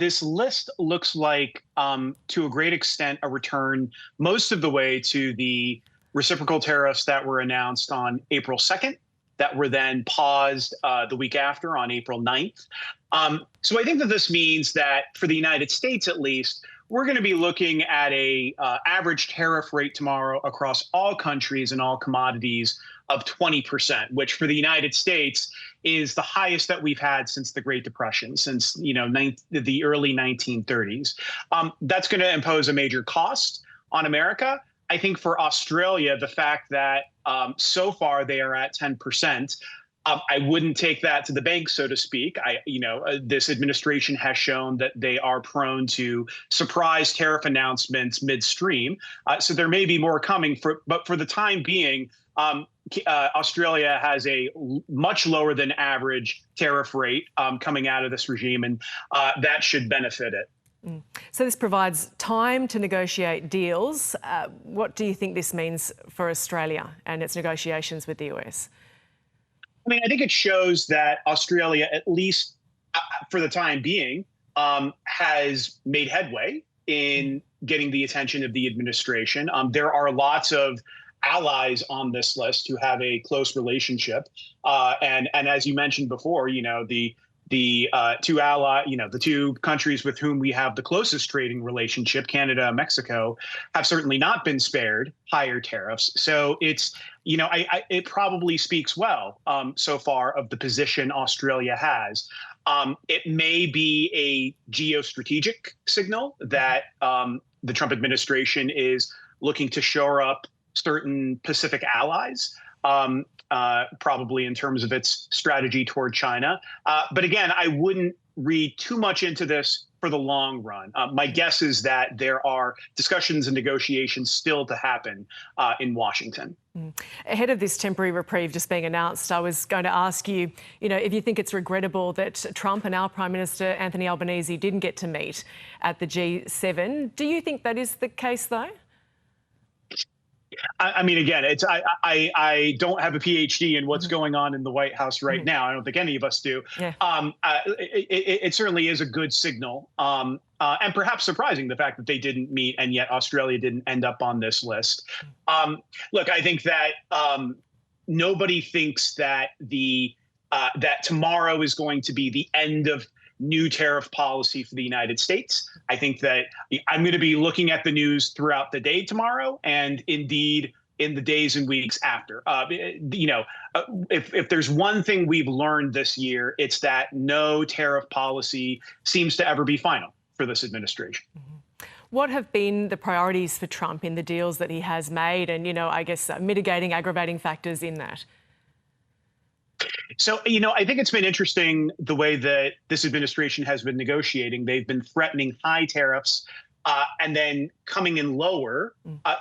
this list looks like, to a great extent, a return most of the way to the reciprocal tariffs that were announced on April 2nd, that were then paused the week after on April 9th. So I think that this means that for the United States, at least, we're going to be looking at a average tariff rate tomorrow across all countries and all commodities of 20%, which for the United States is the highest that we've had since the Great Depression, since the early 1930s. That's going to impose a major cost on America. I think for Australia, the fact that so far they are at 10%. I wouldn't take that to the bank, so to speak. This administration has shown that they are prone to surprise tariff announcements midstream. So there may be more coming, but for the time being, Australia has a much lower than average tariff rate coming out of this regime, and that should benefit it. So this provides time to negotiate deals. What do you think this means for Australia and its negotiations with the US? I mean, I think it shows that Australia, at least for the time being, has made headway in getting the attention of the administration. There are lots of allies on this list who have a close relationship, and as you mentioned before, the two countries with whom we have the closest trading relationship, Canada and Mexico, have certainly not been spared higher tariffs. So it probably speaks well so far of the position Australia has. It may be a geostrategic signal that the Trump administration is looking to shore up certain Pacific allies. Probably in terms of its strategy toward China. But again, I wouldn't read too much into this for the long run. My guess is that there are discussions and negotiations still to happen in Washington. Ahead of this temporary reprieve just being announced, I was going to ask you, if you think it's regrettable that Trump and our Prime Minister, Anthony Albanese, didn't get to meet at the G7. Do you think that is the case, though? I mean, again, I don't have a PhD in what's going on in the White House right now. I don't think any of us do. Yeah. It certainly is a good signal, and perhaps surprising, the fact that they didn't meet and yet Australia didn't end up on this list. Look, I think that nobody thinks that that tomorrow is going to be the end of new tariff policy for the United States. I think that I'm going to be looking at the news throughout the day tomorrow, and indeed in the days and weeks after. If there's one thing we've learned this year, it's that no tariff policy seems to ever be final for this administration. What have been the priorities for Trump in the deals that he has made, and I guess mitigating, aggravating factors in that? So, I think it's been interesting the way that this administration has been negotiating. They've been threatening high tariffs and then coming in lower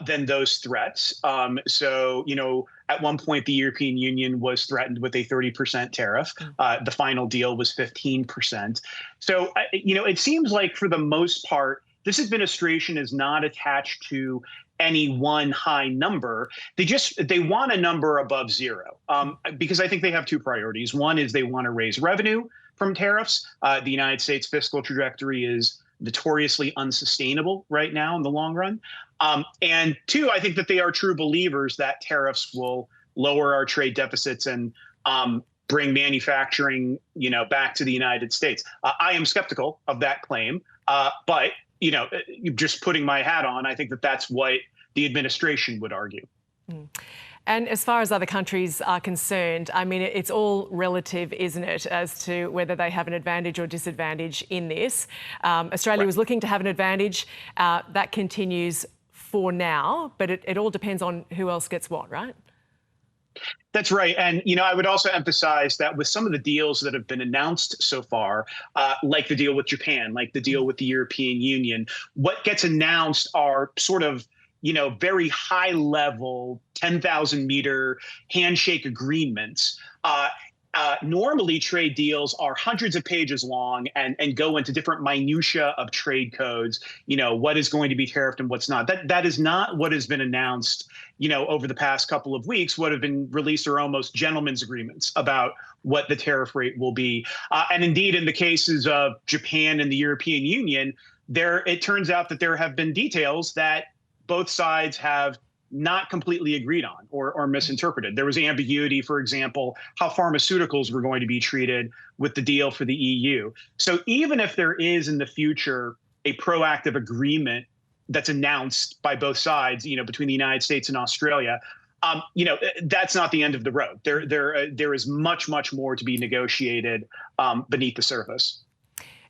than those threats. At one point, the European Union was threatened with a 30% tariff. The final deal was 15%. So, it seems like for the most part, this administration is not attached to any one high number. They want a number above zero, because I think they have two priorities. One is they want to raise revenue from tariffs. The United States fiscal trajectory is notoriously unsustainable right now in the long run. And two, I think that they are true believers that tariffs will lower our trade deficits and bring manufacturing, back to the United States. I am skeptical of that claim, but just putting my hat on, I think that that's what the administration would argue. And as far as other countries are concerned, I mean, it's all relative, isn't it, as to whether they have an advantage or disadvantage in this. Australia was looking to have an advantage. That continues for now, but it all depends on who else gets what, right? That's right. And, I would also emphasize that with some of the deals that have been announced so far, like the deal with Japan, like the deal with the European Union, what gets announced are sort of, very high level, 10,000 meter handshake agreements. Normally, trade deals are hundreds of pages long and go into different minutia of trade codes. What is going to be tariffed and what's not. That is not what has been announced. Over the past couple of weeks, what have been released are almost gentlemen's agreements about what the tariff rate will be. And indeed, in the cases of Japan and the European Union, it turns out that there have been details that both sides have not completely agreed on or misinterpreted. There was ambiguity, for example, how pharmaceuticals were going to be treated with the deal for the EU. So even if there is in the future a proactive agreement that's announced by both sides, between the United States and Australia, that's not the end of the road. There is much, much more to be negotiated beneath the surface.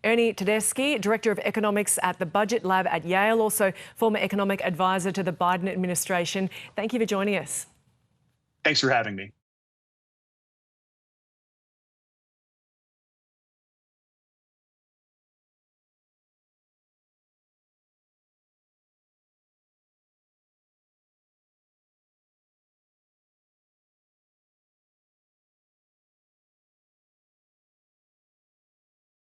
Ernie Tedeschi, Director of Economics at the Budget Lab at Yale, also former economic advisor to the Biden administration. Thank you for joining us. Thanks for having me.